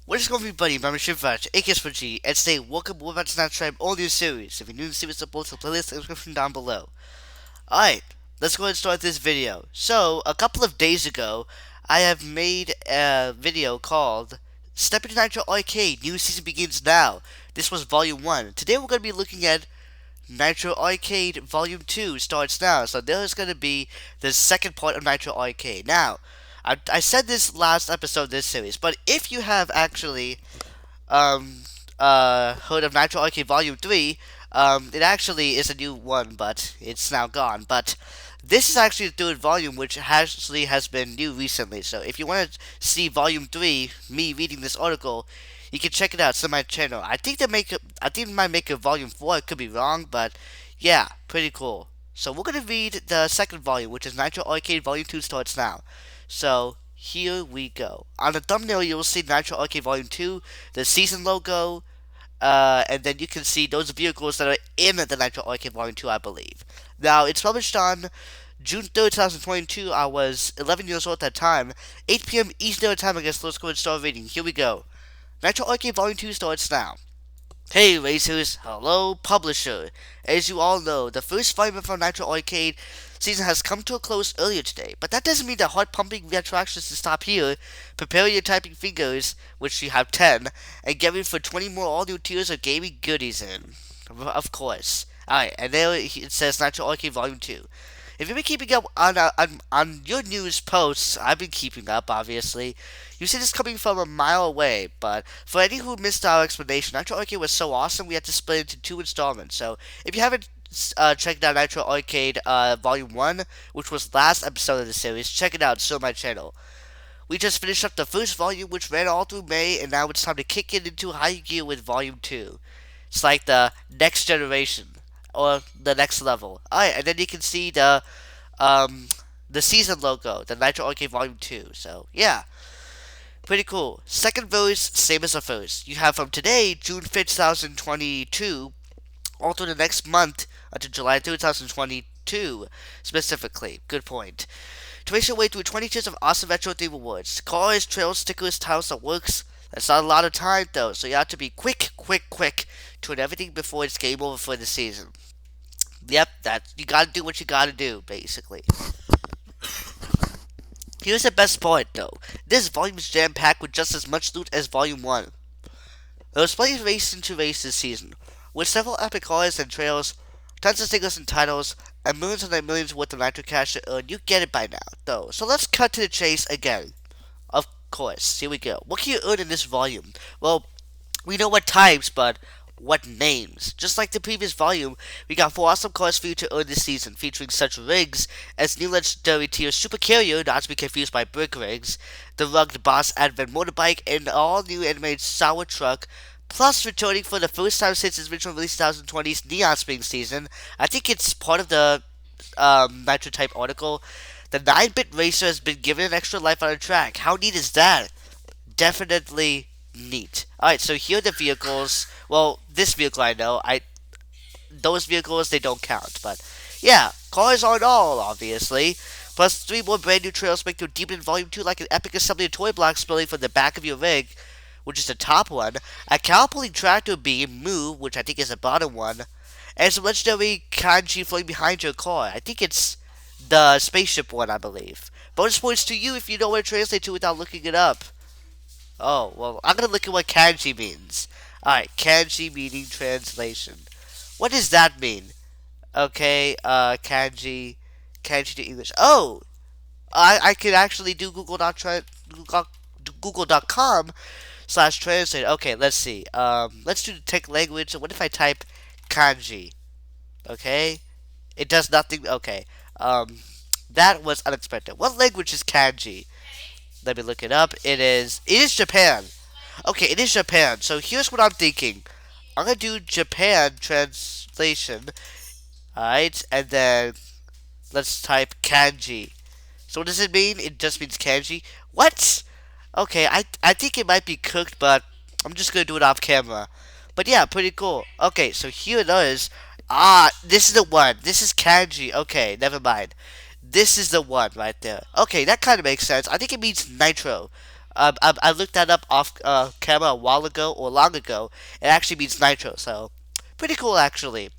What is going on, everybody? My name is Shivraj, aka and today, welcome to Nitro Type all new series. If you're new to the series, support the playlist and description down below. Alright, let's go ahead and start this video. So, a couple of days ago, I have made a video called Step into Nitro Arcade, new season begins now. This was Volume 1. Today we're going to be looking at Nitro Arcade Volume 2 starts now. So there is going to be the second part of Nitro Arcade. Now, I said this last episode of this series, but if you have actually um, heard of Nitro Arcade Volume 3, it actually is a new one, but it's now gone. But this is actually the third volume, which actually has been new recently. So if you want to see Volume 3, me reading this article, you can check it out. It's on my channel. I think they might make a Volume 4. I could be wrong, but yeah, pretty cool. So we're gonna read the second volume, which is Nitro Arcade Volume 2 starts now. So here we go. On the thumbnail, you will see Nitro Arcade Volume 2, the season logo, and then you can see those vehicles that are in the Nitro Arcade Volume 2, I believe. Now, it's published on June 3rd, 2022. I was 11 years old at that time. 8 p.m. Eastern Time, I guess. Let's go and start reading. Here we go. Nitro Arcade Volume 2 starts now. Hey racers, hello publisher. As you all know, the first volume of our Nitro Arcade season has come to a close earlier today, but that doesn't mean that heart pumping retroactions to stop here. Prepare your typing fingers, which you have 10, and get ready for 20 more all new tiers of gaming goodies in. Of course. Alright, and there it says Nitro Arcade Volume 2. If you've been keeping up on your news posts, I've been keeping up, obviously. You see this coming from a mile away, but for any who missed our explanation, Nitro Arcade was so awesome we had to split it into two installments. So if you haven't checked out Nitro Arcade Volume 1, which was last episode of the series, check it out. It's on my channel. We just finished up the first volume, which ran all through May, and now it's time to kick it into high gear with Volume 2. It's like the next generation, or the next level. Alright, and then you can see the season logo, the Nitro Arcade Volume 2. So, yeah. Pretty cool. Second verse, same as the first. You have from today, June 5th, 2022, all through the next month until July 3rd, 2022, specifically. Good point. To race your way through 20 tiers of awesome retro theme rewards. Cars, trails, stickers, tiles, and works. That's not a lot of time, though, so you have to be quick to earn everything before it's game over for the season. Yep, you gotta do what you gotta do, basically. Here's the best part, though. This volume is jam-packed with just as much loot as Volume 1. There's plenty of racing to race this season, with several epic cars and trails, tons of stickers and titles, and millions and millions worth of Nitro cash to earn. You get it by now, though. So let's cut to the chase again. Of course, here we go. What can you earn in this volume? Well, we know what types, but what names? Just like the previous volume, we got 4 awesome cars for you to earn this season, featuring such rigs as new legendary tier Super Carrier, not to be confused by Brick Rigs, the rugged Boss Advent Motorbike, and all new animated Sour Truck, plus returning for the first time since its original release 2020's Neon Spring season. I think it's part of the Nitro Type article. The 9-bit racer has been given an extra life on the track. How neat is that? Definitely neat. Alright, so here are the vehicles. Well, this vehicle I know. Those vehicles, they don't count. But, yeah, cars aren't all, obviously. Plus, 3 more brand new trails make your Demon in Volume 2 like an epic assembly of toy blocks spilling from the back of your rig, which is the top one. A cow-pulling tractor beam, Moo, which I think is the bottom one. And some legendary kanji floating behind your car. I think it's the spaceship one, I believe. Bonus points to you if you know what to translate to without looking it up. Oh, well, I'm gonna look at what kanji means. Alright, kanji meaning translation. What does that mean? Okay, kanji to English. Oh! I could actually do google.com/translate. Okay, let's see. Let's do the tech language. What if I type kanji? Okay? It does nothing. Okay. That was unexpected. What language is kanji? Let me look it up. It is Japan. Okay, it is Japan. So here's what I'm thinking. I'm gonna do Japan translation. Alright, and then let's type kanji. So what does it mean? It just means kanji. What? Okay, I think it might be cooked, but I'm just gonna do it off camera. But yeah, pretty cool. Okay, so here it is. Ah, this is the one. This is kanji. Okay, never mind. This is the one right there. Okay, that kind of makes sense. I think it means nitro. I looked that up off camera a while ago or long ago. It actually means Nitro, so pretty cool actually.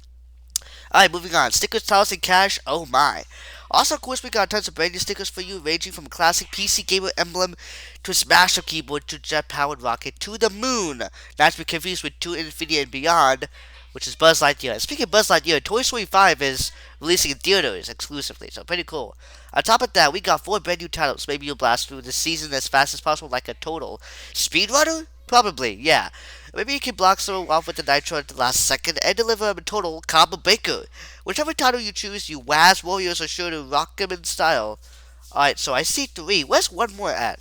Alright, moving on. Stickers, tiles, and cash. Oh my. Also, of course, we got tons of brand new stickers for you, ranging from a classic PC gamer emblem to a smash-up keyboard to jet-powered rocket to the moon. Not to be confused with To Infinity and Beyond, which is Buzz Lightyear. And speaking of Buzz Lightyear, Toy Story 5 is releasing in theaters exclusively, so pretty cool. On top of that, we got 4 brand new titles. Maybe you'll blast through this season as fast as possible like a total speedrunner? Probably, yeah. Maybe you can block someone off with the Nitro at the last second and deliver a total combo breaker. Whichever title you choose, you Waz Warriors are sure to rock them in style. Alright, so I see 3. Where's one more at?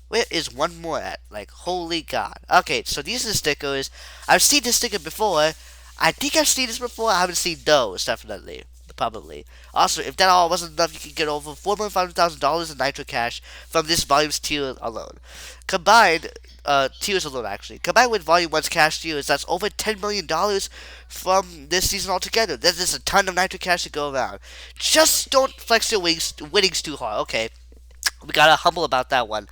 Where is one more at? Like, holy god. Okay, so these are the stickers. I've seen this sticker before. I think I've seen this before. I haven't seen those, definitely. Probably. Also, if that all wasn't enough, you can get over $4,500 in Nitro Cash from this volume's tier alone. Combined, tiers alone actually. Combined with Volume 1's cash tiers, that's over $10 million from this season altogether. There's just a ton of Nitro Cash to go around. Just don't flex your winnings too hard, okay? We gotta humble about that one.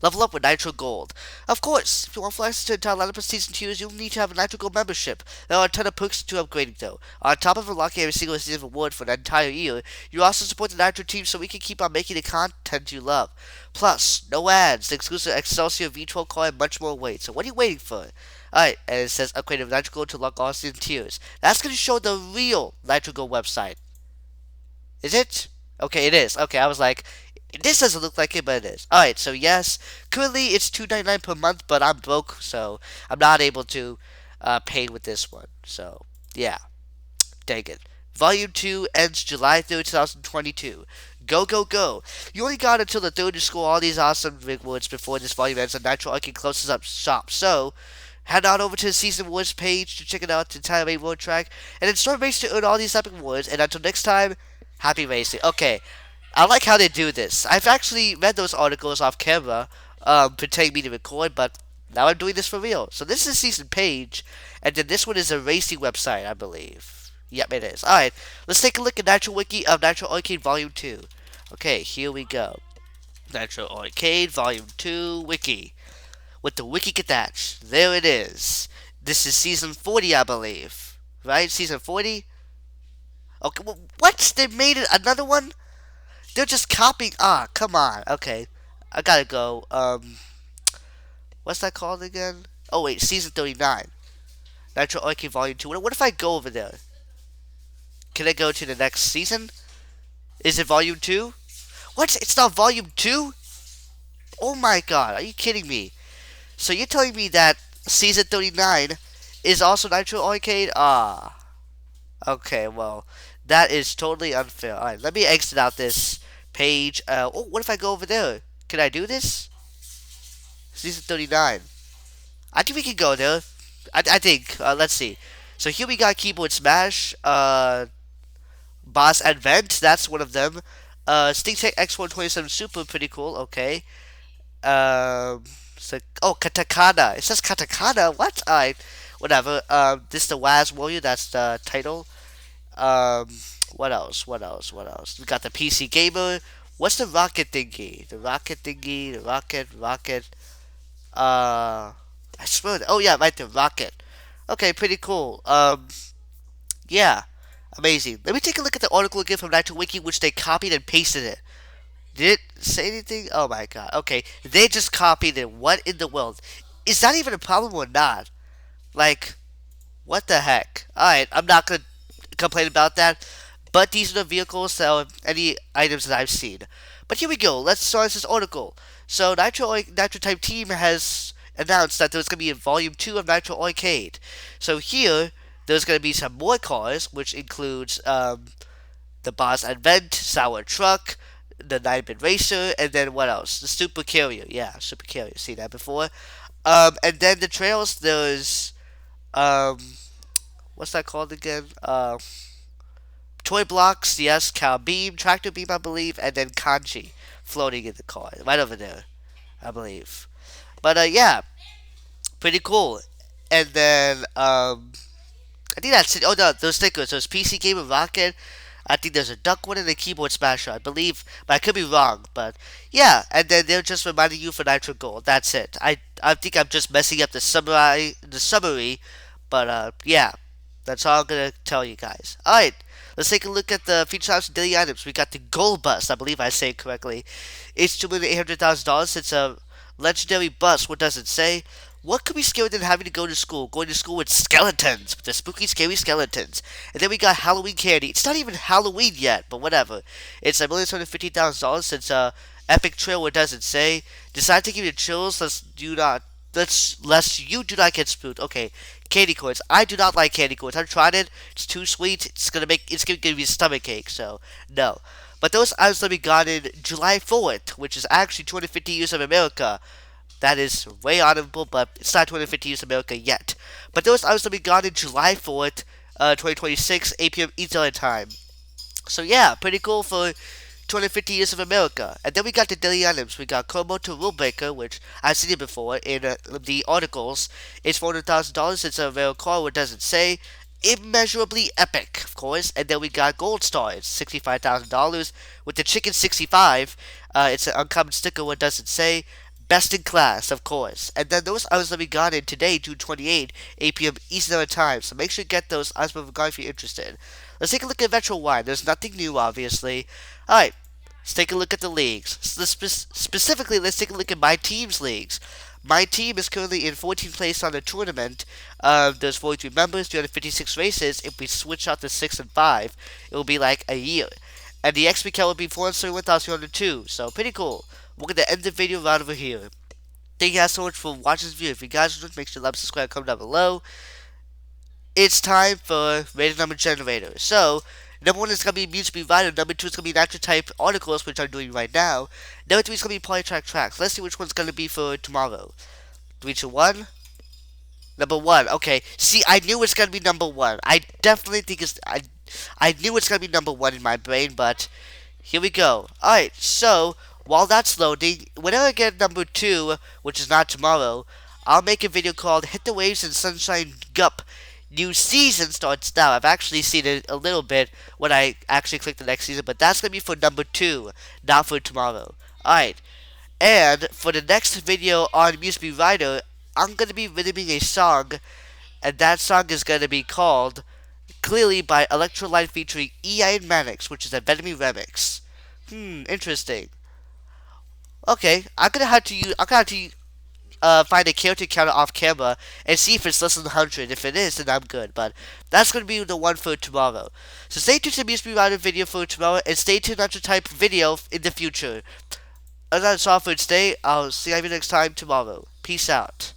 Level up with Nitro Gold. Of course, if you want flex to entire lineup of season tiers, you'll need to have a Nitro Gold membership. There are a ton of perks to upgrading though. On top of unlocking every single season award for an entire year, you also support the Nitro team so we can keep on making the content you love. Plus, no ads, the exclusive Excelsior V12 car, and much more wait. So what are you waiting for? Alright, and it says upgrade of Nitro Gold to unlock all season tiers. That's gonna show the real Nitro Gold website. Is it? Okay, it is. Okay, I was like, this doesn't look like it, but it is. Alright, so yes, currently it's $2.99 per month, but I'm broke, so I'm not able to pay with this one. So, yeah, dang it. Volume 2 ends July 3rd, 2022. Go, go, go. You only got until the 3rd to score all these awesome rewards before this volume ends and Nitro Arcade closes up shop. So, head on over to the Season Awards page to check it out, the entire reward track, and then start racing to earn all these epic awards. And until next time, happy racing. Okay, I like how they do this. I've actually read those articles off camera, pretending me to record, but now I'm doing this for real. So this is a season page, and then this one is a racing website, I believe. Yep, it is. Alright, let's take a look at Nitro Wiki of Nitro Arcade Volume 2. Okay, here we go. Nitro Arcade Volume 2 Wiki. With the Wiki attached. There it is. This is Season 40, I believe. Right? Season 40? Okay, well, what? They made it another one? They're just copying. Ah, come on. Okay, I gotta go. What's that called again? Oh wait, season 39, Nitro Arcade Volume 2. What if I go over there? Can I go to the next season? Is it Volume 2? What? It's not Volume 2? Oh my god, are you kidding me? So you're telling me that season 39 is also Nitro Arcade? Ah. Okay, well, that is totally unfair. Alright, let me exit out this page. Oh, what if I go over there? Can I do this? Season 39. I think we can go there. I think. Let's see. So here we got Keyboard Smash. Boss Advent. That's one of them. StingTech X127 Super. Pretty cool. Okay. So, oh, Katakana. It says Katakana? What? Alright. Whatever. This is the Waz Warrior. That's the title. What else? What else? What else? We got the PC Gamer. What's the rocket thingy? The rocket thingy. The rocket. I swear. Oh yeah, right. The rocket. Okay, pretty cool. Yeah, amazing. Let me take a look at the article again from Nitro Wiki, which they copied and pasted it. Did it say anything? Oh my god. Okay, they just copied it. What in the world? Is that even a problem or not? Like, what the heck? Alright, I'm not gonna complain about that. But these are the vehicles, so any items that I've seen. But here we go. Let's start this article. So Nitro Type team has announced that there's going to be a Volume 2 of Nitro Arcade. So here, there's going to be some more cars, which includes the Boss Advent, Sour Truck, the 9-bit Racer, and then what else? The Super Carrier. Yeah, Super Carrier. Seen that before. And then the trails, there's what's that called again? Toy blocks, yes, Cow Beam, Tractor Beam, I believe, and then Kanji floating in the car. Right over there, I believe. But, yeah, pretty cool. And then, I think that's it. Oh, no, those stickers. There's PC Gamer Rocket, I think there's a duck one and a keyboard smasher, I believe, but I could be wrong. But yeah, and then they're just reminding you for Nitro Gold. That's it. I think I'm just messing up the summary, but yeah, that's all I'm gonna tell you guys. All right. Let's take a look at the feature items and daily items. We got the Gold Bus, I believe I say it correctly. It's $2,800,000. It's a legendary bus. What does it say? What could be scarier than having to go to school? Going to school with skeletons, with the spooky, scary skeletons. And then we got Halloween candy. It's not even Halloween yet, but whatever. It's $1,250,000. It's a epic trail. What does it say? Decide to give you chills. Lest you do not get spooked. Okay, candy corns. I do not like candy corns. I've tried it. It's too sweet. It's gonna give me a stomach ache. So no. But those items that we got in July 4th, which is actually 250 years of America. That is way honorable, but it's not 250 years of America yet. But those items that we got in July 4th, 2026, 8 p.m. Eastern Time. So yeah, pretty cool for 250 years of America. And then we got the daily items. We got Como to Rule Breaker, which I've seen it before in the articles. It's $400,000. It's a rare card. What does it say? Immeasurably epic, of course. And then we got Gold Star. It's $65,000 with the Chicken 65. It's an uncommon sticker. What does it say? Best in class, of course. And then those items that we got in today, June 28, 8 p.m. Eastern Time. So make sure you get those items with regard if you're interested. Let's take a look at Retro Wine. There's nothing new, obviously. Alright, let's take a look at the leagues. Specifically, let's take a look at my team's leagues. My team is currently in 14th place on the tournament. There's 43 members, 356 races. If we switch out to 6 and 5, it will be like a year. And the XP count will be 471,202. So pretty cool. We're going to end the video right over here. Thank you guys so much for watching this video. If you guys enjoyed, make sure to like, subscribe, comment down below. It's time for Rated Number Generator. So, number 1 is going to be Music Writer. Number 2 is going to be Nitro Type articles, which I'm doing right now. Number 3 is going to be Polytrack Tracks. Let's see which one's going to be for tomorrow. 3, 2, 1. Number 1. Okay. See, I knew it's going to be number 1. I definitely think it's... I knew it's going to be number 1 in my brain, but... Here we go. Alright, so... While that's loading, whenever I get number 2, which is not tomorrow, I'll make a video called Hit the Waves and Sunshine Gup. New season starts now. I've actually seen it a little bit when I actually click the next season, but that's going to be for number 2, not for tomorrow. Alright, and for the next video on Music Writer, I'm going to be rhythming a song, and that song is going to be called Clearly by Electrolyte featuring EI and Manix, which is a Venom remix. Interesting. Okay, I'm gonna have to find a character counter off camera and see if it's less than 100. If it is, then I'm good. But that's gonna be the one for tomorrow. So stay tuned to the Music Writer video for tomorrow, and stay tuned to Type video in the future. And that's all for today. I'll see you next time tomorrow. Peace out.